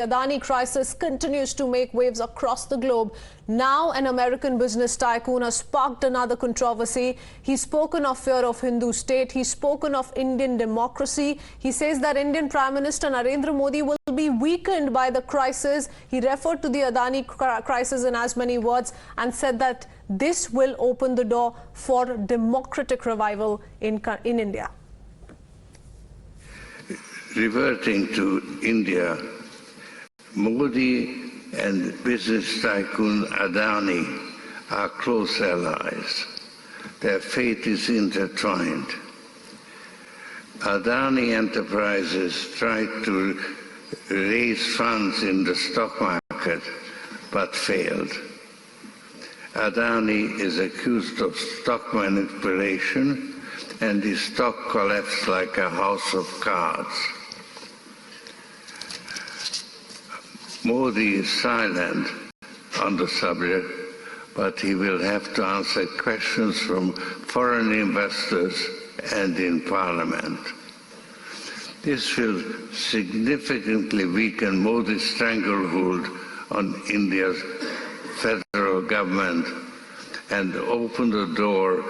Adani crisis continues to make waves across the globe. Now an American business tycoon has sparked another controversy. He's spoken of fear of Hindu state. He's spoken of Indian democracy. He says that Indian Prime Minister Narendra Modi will be weakened by the crisis. He referred to the Adani crisis in as many words and said that this will open the door for democratic revival in India. Reverting to India, Modi and business tycoon Adani are close allies. Their fate is intertwined. Adani Enterprises tried to raise funds in the stock market but failed. Adani is accused of stock manipulation and his stock collapsed like a house of cards. Modi is silent on the subject, but he will have to answer questions from foreign investors and in Parliament. This will significantly weaken Modi's stranglehold on India's federal government and open the door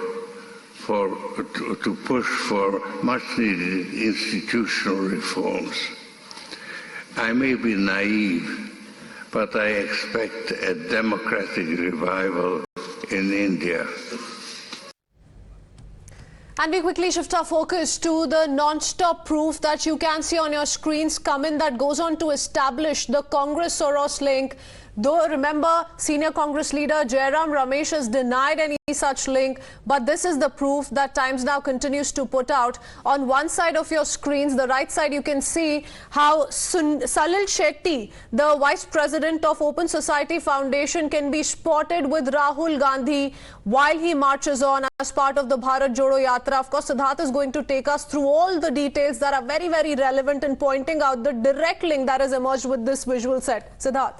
to push for much-needed institutional reforms. I may be naive, but I expect a democratic revival in India. And we quickly shift our focus to the non-stop proof that you can see on your screens come in that goes on to establish the Congress-Soros link. Though, remember, senior Congress leader Jairam Ramesh has denied any such link, but this is the proof that Times Now continues to put out. On one side of your screens, the right side, you can see how Salil Shetty, the Vice President of Open Society Foundation, can be spotted with Rahul Gandhi while he marches on as part of the Bharat Jodo Yatra. Of course, Siddharth is going to take us through all the details that are very, very relevant in pointing out the direct link that has emerged with this visual set. Siddharth.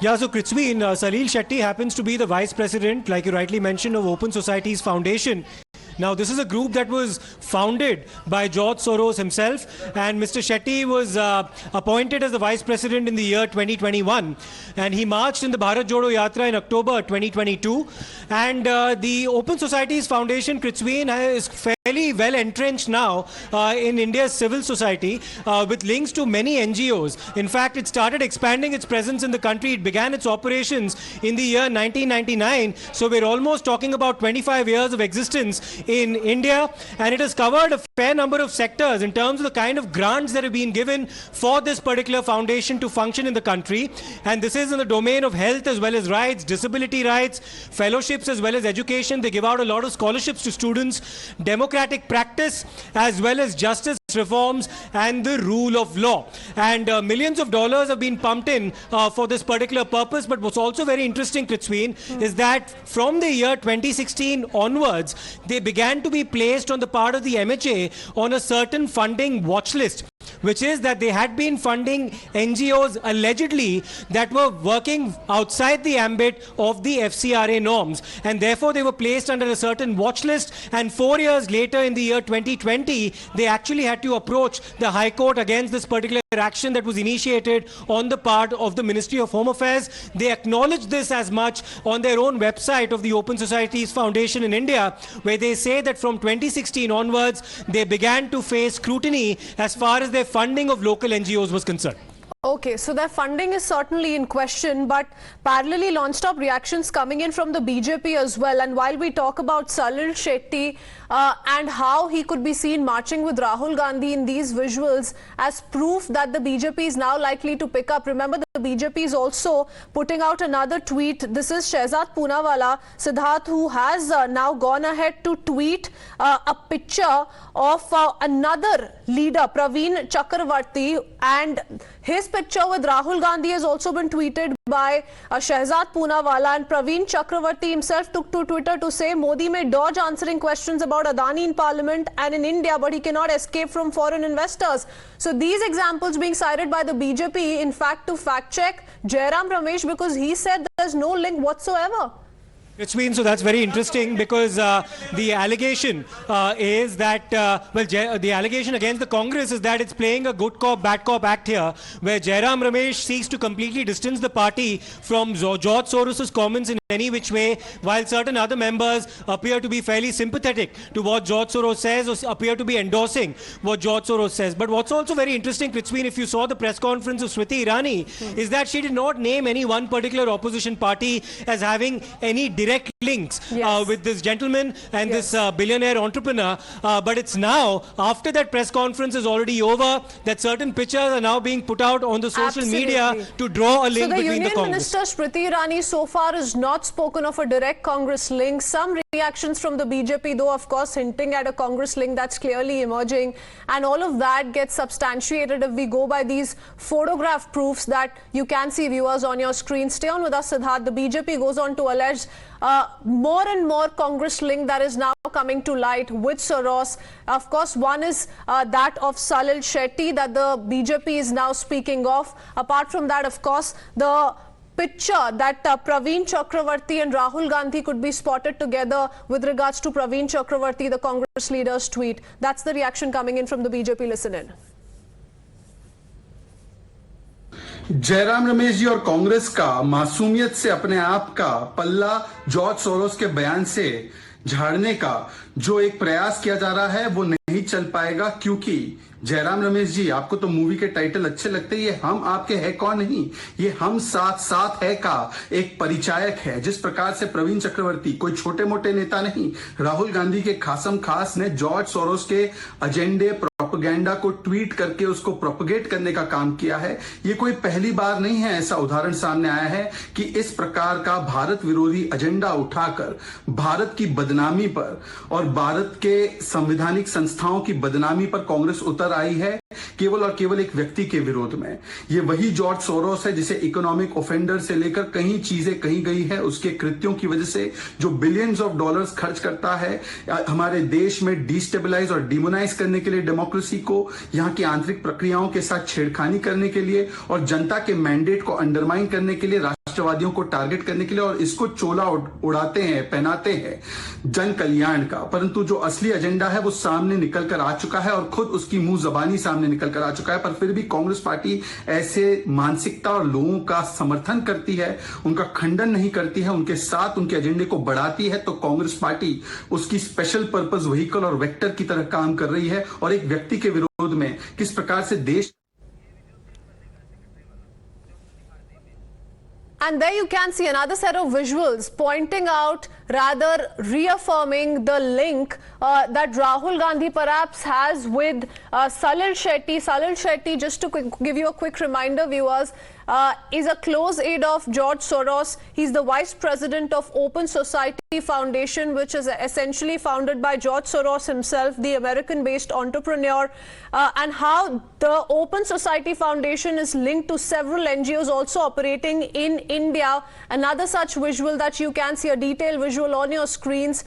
Yeah, so Kritsveen, Salil Shetty happens to be the Vice President, like you rightly mentioned, of Open Societies Foundation. Now, this is a group that was founded by George Soros himself, and Mr. Shetty was appointed as the Vice President in the year 2021, and he marched in the Bharat Jodo Yatra in October 2022, and the Open Societies Foundation, Kritsveen, is fairly well entrenched now in India's civil society with links to many NGOs. In fact, it started expanding its presence in the country. It began its operations in the year 1999, so we're almost talking about 25 years of existence in India, and it has covered a fair number of sectors in terms of the kind of grants that have been given for this particular foundation to function in the country. And this is in the domain of health as well as rights, disability rights, fellowships as well as education. They give out a lot of scholarships to students, democratic practice as well as justice reforms and the rule of law. And millions of dollars have been pumped in for this particular purpose. But what's also very interesting, Kritsveen, is that from the year 2016 onwards, they began to be placed on the part of the MHA on a certain funding watch list, which is that they had been funding NGOs allegedly that were working outside the ambit of the FCRA norms, and therefore they were placed under a certain watch list. And 4 years later, in the year 2020, they actually had to approach the High Court against this particular action that was initiated on the part of the Ministry of Home Affairs. They acknowledged this as much on their own website of the Open Societies Foundation in India, where they say that from 2016 onwards, they began to face scrutiny as far as their funding of local NGOs was concerned. Okay, so their funding is certainly in question, but parallelly non-stop reactions coming in from the BJP as well. And while we talk about Salil Shetty and how he could be seen marching with Rahul Gandhi in these visuals as proof that the BJP is now likely to pick up. Remember, the BJP is also putting out another tweet. This is Shehzad Poonawala, Siddharth, who has now gone ahead to tweet a picture of another leader, Praveen Chakravarti, and his picture with Rahul Gandhi has also been tweeted by Shehzad Poonawala, and Praveen Chakravarti himself took to Twitter to say Modi may dodge answering questions about Adani in Parliament and in India, but he cannot escape from foreign investors. So these examples being cited by the BJP, in fact, to fact check Jairam Ramesh, because he said there's no link whatsoever. So that's very interesting because the allegation is that, the allegation against the Congress is that it's playing a good cop, bad cop act here, where Jairam Ramesh seeks to completely distance the party from George Soros' comments in any which way, while certain other members appear to be fairly sympathetic to what George Soros says or appear to be endorsing what George Soros says. But what's also very interesting, Prithvi, if you saw the press conference of Smriti Irani, is that she did not name any one particular opposition party as having any direct links with this gentleman and this billionaire entrepreneur, but it's now, after that press conference is already over, that certain pictures are now being put out on the social media to draw a link between the Congress. So the Union Minister Smriti Irani so far has not spoken of a direct Congress link. Some reactions from the BJP, though, of course, hinting at a Congress link that's clearly emerging, and all of that gets substantiated if we go by these photograph proofs that you can see, viewers, on your screen. Stay on with us, Siddharth. The BJP goes on to allege more and more Congress link that is now coming to light with Soros. Of course, one is that of Salil Shetty that the BJP is now speaking of. Apart from that, of course, the picture that Praveen Chakravarti and Rahul Gandhi could be spotted together with regards to Praveen Chakravarti, the Congress leader's tweet. That's the reaction coming in from the BJP. Listen in. Jairam Ramesh ji और कांग्रेस का मासूमियत से अपने आप का पल्ला George Soros के बयान से झाड़ने का जो एक प्रयास किया जा रहा है वो नहीं चल पाएगा, क्योंकि जयराम रमेश जी, आपको तो मूवी के टाइटल अच्छे लगते हैं। ये हम आपके है कौन नहीं, ये हम साथ साथ है का एक परिचायक है। जिस प्रकार से प्रवीण चक्रवर्ती कोई छोटे मोटे नेता नहीं, राहुल गांधी के खासम खास ने जॉर्ज सोरोस के एजेंडे प्रोपेगेंडा को ट्वीट करके उसको प्रोपेगेट करने का काम किया है। ये कोई पहली बार नहीं है ऐसा उदाहरण सामने आया है कि इस प्रकार का भारत विरोधी एजेंडा उठाकर भारत की बदनामी पर और भारत के संवैधानिक संस्थाओं की बदनामी पर कांग्रेस उतर आई है, केवल और केवल एक व्यक्ति के विरोध में। ये वही जॉर्ज सोरोस है जिसे इकोनॉमिक ऑफेंडर से लेकर कई चीजें कही गई है उसके कृत्यों की वजह से, जो बिलियंस ऑफ डॉलर्स खर्च करता है हमारे देश में डिस्टेबलाइज और डिमोनाइज करने के लिए डेमोक्रेसी को, यहाँ की आंतरिक प्रक्रियाओं के साथ छेड़खानी करने के लिए और जनता के मैंडेट को अंडरमाइन करने के लिए, राष्ट्रवादियों को टारगेट करने के लिए, और इसको चोला उड़ाते हैं, पहनाते हैं जन कल्याण का। परंतु जो असली एजेंडा है वो सामने निकल कर आ चुका है और खुद उसकी मुंह जबानी सामने निकल कर आ चुका है। पर फिर भी कांग्रेस पार्टी ऐसे मानसिकता और लोगों का समर्थन करती है, उनका खंडन नहीं करती है, उनके साथ उनके एजेंडे को बढ़ाती है। तो कांग्रेस पार्टी उसकी स्पेशल पर्पस व्हीकल और वेक्टर की तरह काम कर रही है और एक व्यक्ति के विरोध में किस प्रकार से देश। And there you can see another set of visuals pointing out, rather reaffirming the link that Rahul Gandhi perhaps has with Salil Shetty. Salil Shetty, just to give you a quick reminder, viewers, is a close aide of George Soros. He's the vice president of Open Society Foundation, which is essentially founded by George Soros himself, the American-based entrepreneur, and how the Open Society Foundation is linked to several NGOs also operating in India. Another such visual that you can see, a detailed visual on your screens,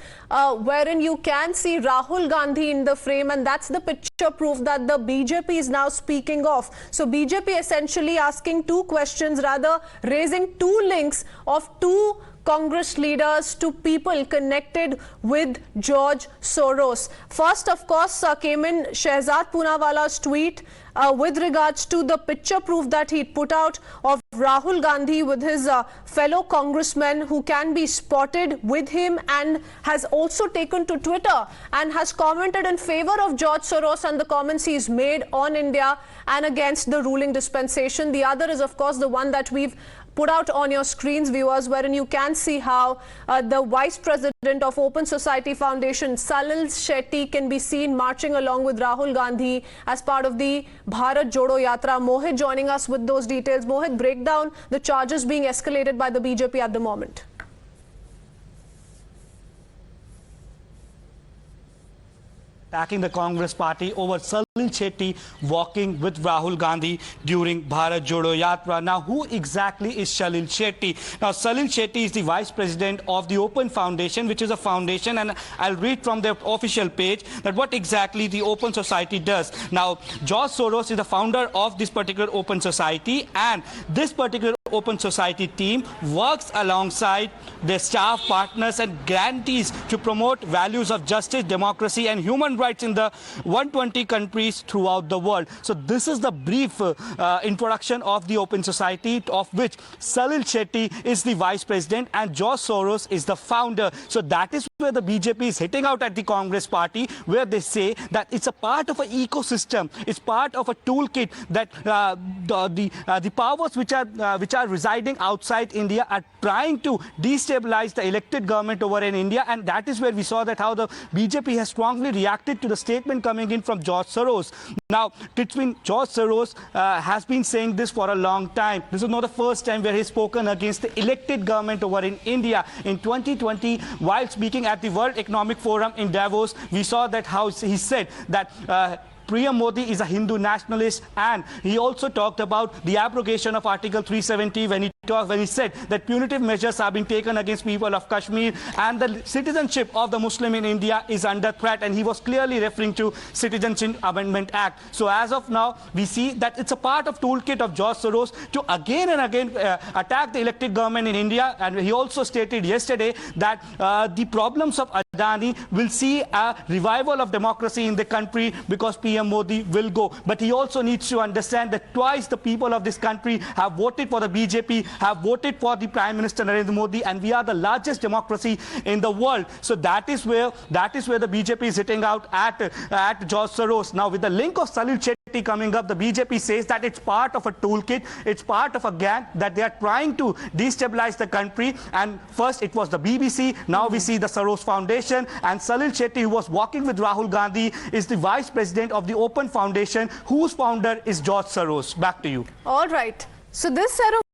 wherein you can see Rahul Gandhi in the frame, and that's the picture proof that the BJP is now speaking of. So BJP essentially asking two questions, rather raising two links of two Congress leaders to people connected with George Soros. First, of course, came in Shehzad Poonawala's tweet with regards to the picture proof that he put out of Rahul Gandhi with his fellow congressmen who can be spotted with him, and has also taken to Twitter and has commented in favor of George Soros and the comments he's made on India and against the ruling dispensation. The other is, of course, the one that we've put out on your screens, viewers, wherein you can see how the vice president of Open Society Foundation, Salil Shetty, can be seen marching along with Rahul Gandhi as part of the Bharat Jodo Yatra. Mohit joining us with those details. Mohit, break down the charges being escalated by the BJP at the moment. Attacking the Congress party over Salil Shetty walking with Rahul Gandhi during Bharat Jodo Yatra. Now, who exactly is Salil Shetty? Now, Salil Shetty is the vice president of the Open Foundation, which is a foundation, and I'll read from their official page that what exactly the Open Society does. Now, George Soros is the founder of this particular Open Society, and this particular Open Society team works alongside their staff, partners and grantees to promote values of justice, democracy and human rights in the 120 countries throughout the world. So this is the brief introduction of the Open Society, of which Salil Shetty is the vice president and George Soros is the founder. So that is where the BJP is hitting out at the Congress party, where they say that it's a part of an ecosystem, it's part of a toolkit that the powers which are residing outside India are trying to destabilize the elected government over in India, and that is where we saw that how the BJP has strongly reacted to the statement coming in from George Soros. Now, George Soros has been saying this for a long time. This is not the first time where he's spoken against the elected government over in India. In 2020, while speaking at the World Economic Forum in Davos, we saw that how he said that Prime Modi is a Hindu nationalist, and he also talked about the abrogation of Article 370 when he said that punitive measures have been taken against people of Kashmir and the citizenship of the Muslim in India is under threat, and he was clearly referring to Citizenship Amendment Act. So as of now, we see that it's a part of toolkit of George Soros to again and again attack the elected government in India, and he also stated yesterday that the problems of Adani will see a revival of democracy in the country because PM Modi will go. But he also needs to understand that twice the people of this country have voted for the BJP, have voted for the Prime Minister Narendra Modi, and we are the largest democracy in the world. So that is where the BJP is hitting out at George Soros. Now, with the link of Salil Shetty coming up, the BJP says that it's part of a toolkit, it's part of a gang that they are trying to destabilize the country. And first it was the BBC, now we see the Soros Foundation, and Salil Shetty, who was walking with Rahul Gandhi, is the vice president of the Open Foundation, whose founder is George Soros. Back to you. All right. So this set of